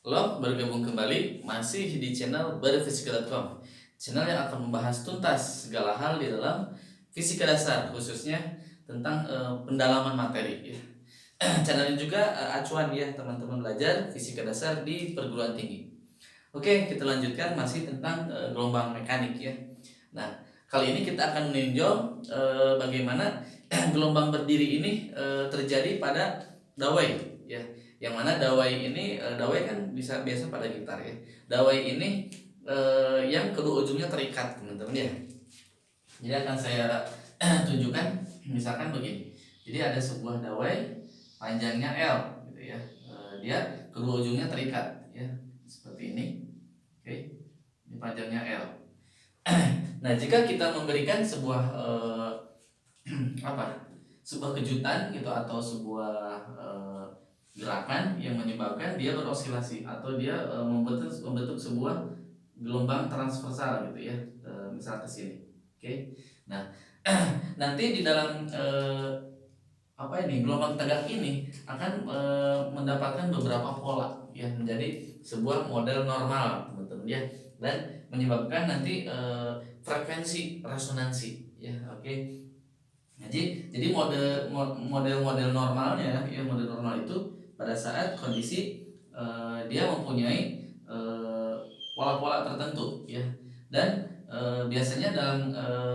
Halo, bergabung kembali masih di channel berfisika.com, channel yang akan membahas tuntas segala hal di dalam fisika dasar, khususnya tentang pendalaman materi ya. Channel ini juga acuan ya teman-teman belajar fisika dasar di perguruan tinggi. Oke, kita lanjutkan masih tentang gelombang mekanik ya. Nah, kali ini kita akan meninjau bagaimana gelombang berdiri ini terjadi pada dawai ya. Yang mana dawai ini dawai kan bisa biasa pada gitar ya. Dawai ini yang kedua ujungnya terikat teman-teman ya. Jadi akan saya tunjukkan misalkan begini. Jadi ada sebuah dawai panjangnya L gitu ya. Dia kedua ujungnya terikat ya. Seperti ini. Oke. Ini panjangnya L. Nah, jika kita memberikan sebuah apa? Sebuah kejutan gitu atau sebuah gerakan yang menyebabkan dia berosilasi atau dia membentuk sebuah gelombang transversal gitu ya, misal ke sini. Oke. Nah, nanti di dalam apa ini gelombang tegak ini akan mendapatkan beberapa pola ya menjadi sebuah model normal teman-teman ya, dan menyebabkan nanti frekuensi resonansi ya. Oke. Jadi model normalnya ya, model normal itu pada saat kondisi dia mempunyai eh, pola-pola tertentu ya, dan biasanya dalam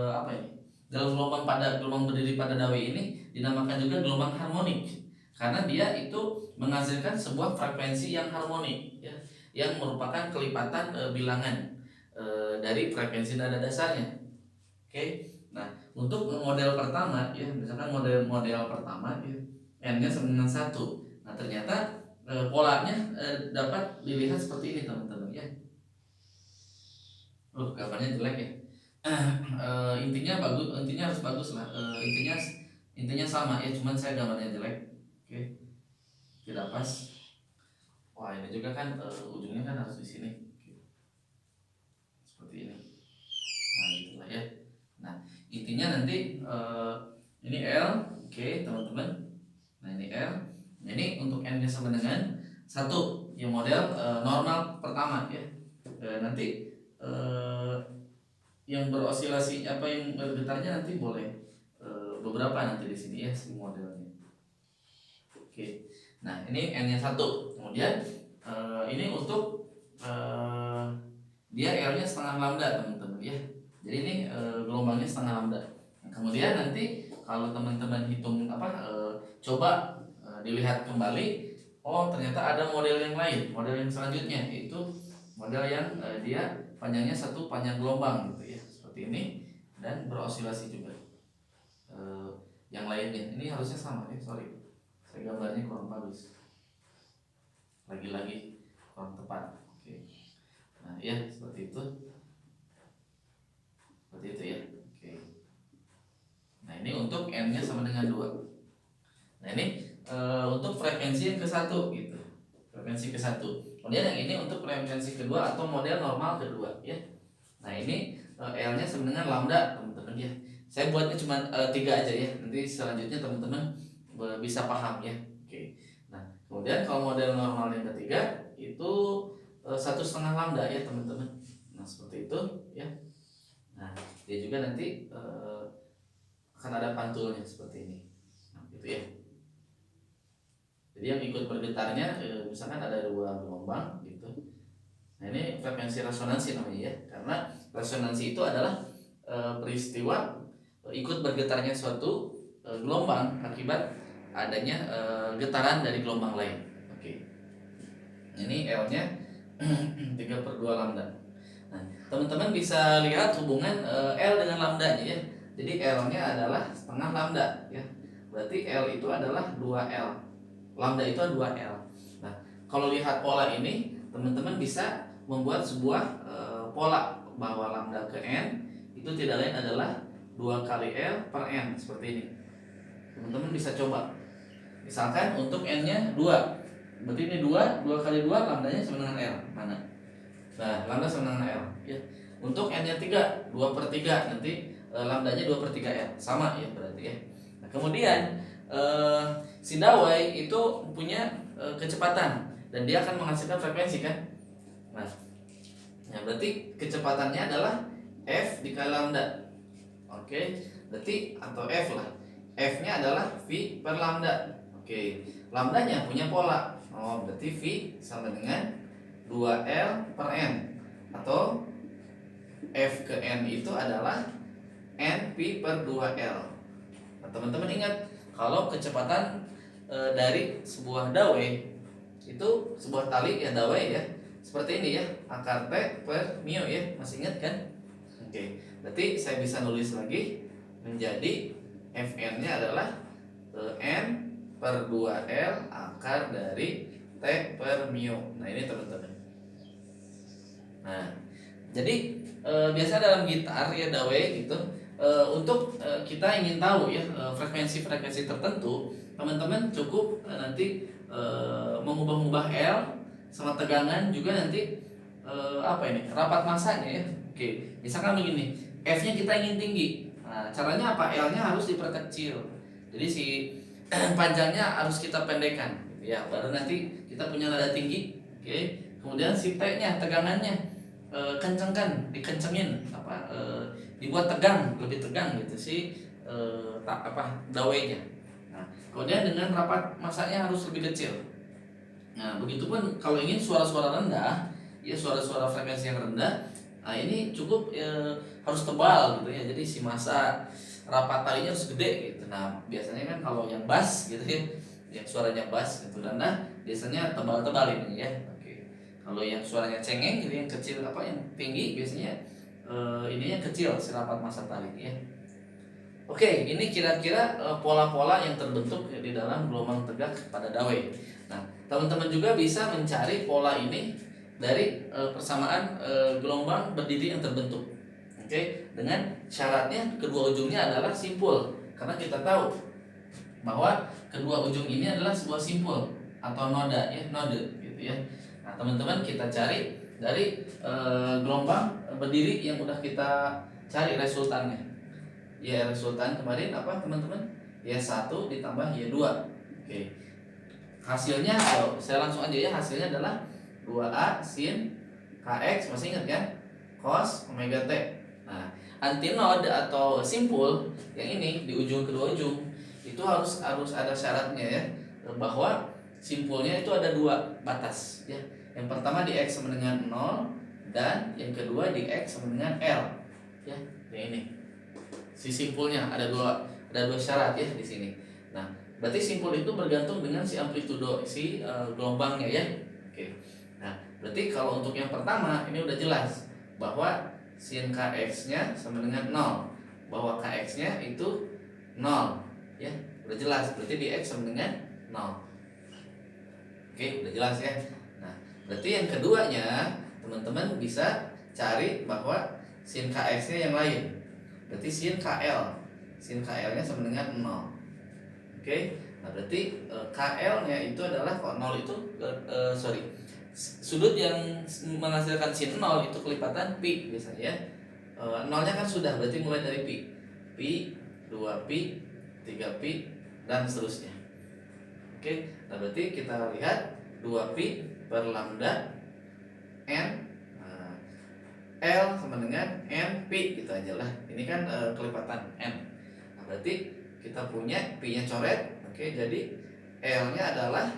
apa ini, dalam gelombang berdiri pada dawai ini dinamakan juga gelombang harmonik karena dia itu menghasilkan sebuah frekuensi yang harmonik ya, yang merupakan kelipatan bilangan dari frekuensi nada dasarnya. Oke. Nah, untuk model pertama ya, misalkan model pertama ya, n-nya sama dengan 1. Nah, ternyata polanya dapat dilihat seperti ini teman-teman ya. Gambarnya jelek ya. Intinya bagus, intinya harus bagus lah. Intinya sama ya, cuman saya gambarnya jelek. Oke, tidak pas. Wah, ini juga kan ujungnya kan harus di sini. Oke. Seperti ini. Nah, gitulah ya. Nah, intinya nanti ini L, oke teman-teman. Nah, ini L. Nah, ini untuk n-nya sama dengan 1, yang model normal pertama ya. Nanti yang berosilasi apa yang bergetarnya nanti boleh beberapa nanti di sini ya si modelnya. Oke. Nah, ini n-nya 1. Kemudian ini untuk dia L-nya setengah lambda teman-teman ya. Jadi ini gelombangnya setengah lambda. Nah, kemudian nanti kalau teman-teman hitung coba dilihat kembali, oh ternyata ada model yang lain, model yang selanjutnya yaitu model yang dia panjangnya satu panjang gelombang gitu ya, seperti ini, dan berosilasi juga. Yang lainnya ini harusnya sama ya, sorry saya gambarnya kurang bagus, lagi-lagi kurang tepat. Oke. Nah ya seperti itu ya. Oke. Nah ini untuk n-nya sama dengan 2. Nah ini untuk frekuensi yang ke-1 gitu. Frekuensi ke-1. Kemudian yang ini untuk frekuensi kedua atau model normal kedua ya. Nah ini L-nya sama dengan lambda teman-teman ya. Saya buatnya cuma 3 aja ya. Nanti selanjutnya teman-teman bisa paham ya. Oke. Nah kemudian kalau model normal yang ketiga itu 1,5 lambda ya teman-teman. Nah seperti itu ya. Nah dia juga nanti akan ada pantulnya seperti ini. Nah gitu ya. Jadi yang ikut bergetarnya misalkan ada 2 gelombang gitu. Nah ini frekuensi resonansi namanya ya, karena resonansi itu adalah peristiwa ikut bergetarnya suatu gelombang akibat adanya getaran dari gelombang lain. Oke. Ini L-nya 3/2 lambda. Nah, teman-teman bisa lihat hubungan L dengan lambdanya ya. Jadi L-nya adalah setengah lambda ya. Berarti L itu adalah 2L. Lambda itu 2L. Nah, kalau lihat pola ini, teman-teman bisa membuat sebuah pola bahwa lambda ke N itu tidak lain adalah 2 kali L per N seperti ini. Teman-teman bisa coba. Misalkan untuk N-nya 2. Berarti ini 2 kali 2 lambdanya sama dengan L. Mana? Nah, lambda sama dengan L ya. Untuk N-nya 3, 2/3 nanti lambdanya 2/3 L. Sama ya berarti ya. Nah, kemudian si dawai itu punya kecepatan dan dia akan menghasilkan frekuensi kan. Nah, berarti kecepatannya adalah F dikali lambda. Oke, berarti atau F lah. F-nya adalah V per lambda. Oke, lambdanya punya pola. Oh, berarti V sama dengan 2L per N, atau F ke N itu adalah NP per 2L. Nah, teman-teman ingat kalau kecepatan dari sebuah dawai itu, sebuah tali ya, dawai ya, seperti ini ya, akar T per mu ya, masih ingat kan? Oke, berarti saya bisa nulis lagi menjadi Fn-nya adalah N per 2L akar dari T per mu. Nah ini teman-teman. Nah, jadi biasa dalam gitar ya, dawai gitu, untuk kita ingin tahu ya frekuensi-frekuensi tertentu, teman-teman cukup nanti mengubah-ubah L sama tegangan juga nanti apa ini, rapat masanya ya. Oke, misalkan begini, F-nya kita ingin tinggi. Nah, caranya apa? L-nya harus diperkecil. Jadi si panjangnya harus kita pendekkan ya, baru nanti kita punya nada tinggi. Oke. Kemudian si T-nya, tegangannya kencengkan, dikencengin dibuat tegang, lebih tegang gitu si dawainya. Nah, kemudian dengan rapat masanya harus lebih kecil. Nah, begitupun kalau ingin suara-suara rendah, ya suara-suara frekuensi yang rendah, nah ini cukup harus tebal gitu ya. Jadi si masa rapat talinya harus gede gitu. Nah, biasanya kan kalau yang bass gitu ya, yang suaranya bass gitu rendah, biasanya tebal-tebal ini ya. Oke. Kalau yang suaranya cengeng gitu, yang kecil yang tinggi, biasanya ininya kecil si rapat masa tali ya. Oke, ini kira-kira pola-pola yang terbentuk di dalam gelombang tegak pada dawai. Nah, teman-teman juga bisa mencari pola ini dari persamaan gelombang berdiri yang terbentuk. Oke, dengan syaratnya kedua ujungnya adalah simpul, karena kita tahu bahwa kedua ujung ini adalah sebuah simpul atau noda ya, node gitu ya. Nah, teman-teman kita cari dari gelombang berdiri yang udah kita cari resultannya. Ya, resultan kemarin apa teman-teman? Ya 1 ditambah Y2. Oke. Hasilnya saya langsung aja ya, hasilnya adalah 2A sin Kx, masih ingat kan? Cos omega T. Nah, antinode atau simpul yang ini di ujung kedua ujung itu harus ada syaratnya ya, bahwa simpulnya itu ada 2 batas ya. Yang pertama di X sama dengan 0, dan yang kedua di X sama dengan L ya. Yang ini si simpulnya ada dua syarat ya di sini. Nah, berarti simpul itu bergantung dengan si amplitudo si gelombangnya ya. Oke. Nah, berarti kalau untuk yang pertama ini udah jelas bahwa sin Kx-nya sama dengan 0, bahwa Kx-nya itu 0 ya. Udah jelas, berarti di X sama dengan 0. Oke, udah jelas ya. Nah, berarti yang keduanya teman-teman bisa cari bahwa sin Kx-nya yang lain. Berarti sin KL. Sin KL-nya sama dengan 0. Oke. Nah, berarti KL-nya itu adalah, kok 0 itu sudut yang menghasilkan sin 0 itu kelipatan pi biasanya ya. 0-nya kan sudah, berarti mulai dari pi. Pi, 2pi, 3pi dan seterusnya. Oke. Nah, berarti kita lihat 2pi per lambda n L sama dengan NP gitu aja lah. Ini kan kelipatan N. Nah, berarti kita punya P-nya coret. Oke, jadi L-nya adalah,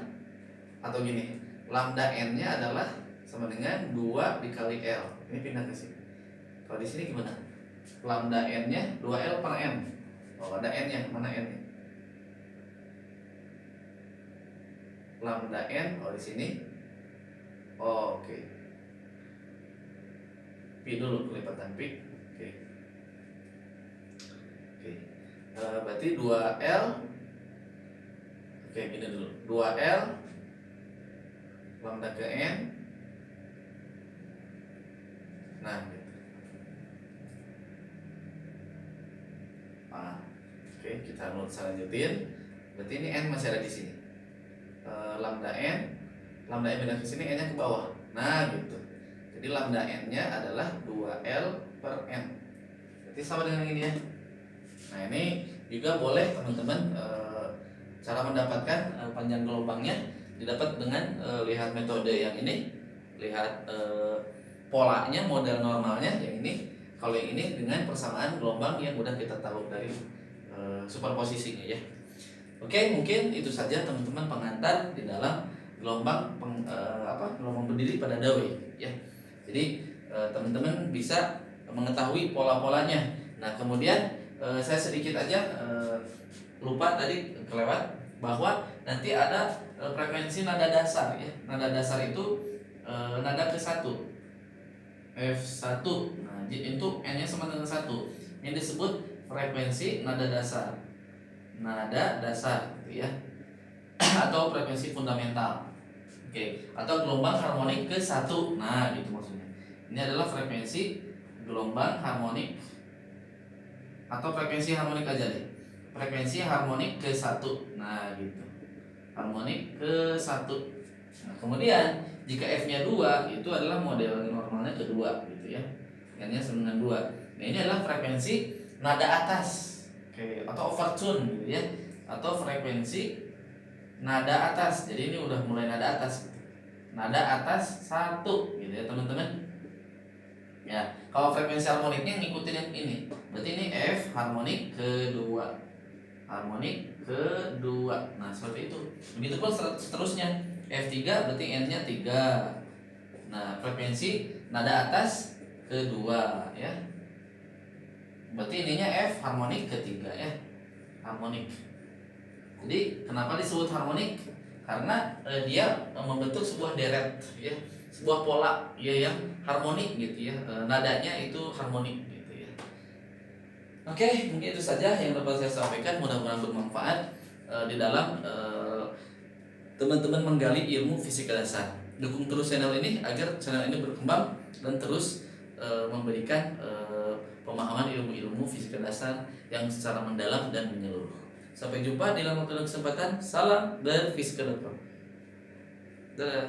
atau gini, lambda N-nya adalah sama dengan 2 dikali L. Ini pindah ke sini. Kalau di sini gimana? Lambda N-nya 2L per N. Oh, ada N-nya. Mana N-nya? Lambda N, di sini. Oke. Pi dulu, kelipatan pi. Oke. Berarti 2L. Oke, gini dulu. 2L lambda ke N. Nah, gitu. Oke, kita lanjutin. Berarti ini N masih ada di sini. Lambda N pindah ke sini, N-nya ke bawah. Nah, gitu. Jadi lambda N-nya adalah 2L per N. Berarti sama dengan ini ya. Nah, ini juga boleh teman-teman cara mendapatkan panjang gelombangnya didapat dengan lihat metode yang ini, lihat polanya, model normalnya yang ini. Kalau yang ini dengan persamaan gelombang yang udah kita tahu dari superposisinya ya. Oke, mungkin itu saja teman-teman pengantar di dalam gelombang gelombang berdiri pada dawai ya. Jadi teman-teman bisa mengetahui pola-polanya. Nah, kemudian saya sedikit aja lupa tadi kelewat bahwa nanti ada frekuensi nada dasar ya. Nada dasar itu nada ke-1 F1. Nah, itu N-nya sama dengan 1. Ini disebut frekuensi nada dasar. Nada dasar gitu ya. Atau frekuensi fundamental. Oke, atau gelombang harmonik ke-1. Nah, gitu maksudnya. Ini adalah frekuensi gelombang harmonik atau frekuensi harmonik aja deh. Frekuensi harmonik ke-1. Nah, gitu. Harmonik ke-1. Nah, kemudian jika F-nya 2 itu adalah model normalnya kedua gitu ya. N-nya sama dengan 2. Nah, ini adalah frekuensi nada atas. Oke, atau overtone gitu ya. Atau frekuensi nada atas. Jadi ini udah mulai nada atas. Nada atas 1 gitu ya, teman-teman. Ya, kalau frekuensi harmoniknya ngikutin yang ini. Berarti ini F harmonik kedua. Harmonik kedua. Nah, seperti itu. Begitupun seterusnya. F3 berarti N-nya 3. Nah, frekuensi nada atas kedua ya. Berarti ininya F harmonik ketiga ya. Harmonik. Jadi kenapa disebut harmonik? Karena dia membentuk sebuah deret ya, sebuah pola ya yang harmonik gitu ya. Nadanya itu harmonik gitu ya. Oke, mungkin itu saja yang dapat saya sampaikan. Mudah-mudahan bermanfaat di dalam teman-teman menggali ilmu fisika dasar. Dukung terus channel ini agar channel ini berkembang dan terus memberikan pemahaman ilmu-ilmu fisika dasar yang secara mendalam dan menyeluruh. Sampai jumpa di lain waktu dan kesempatan. Salam berfisika.com. Dadah.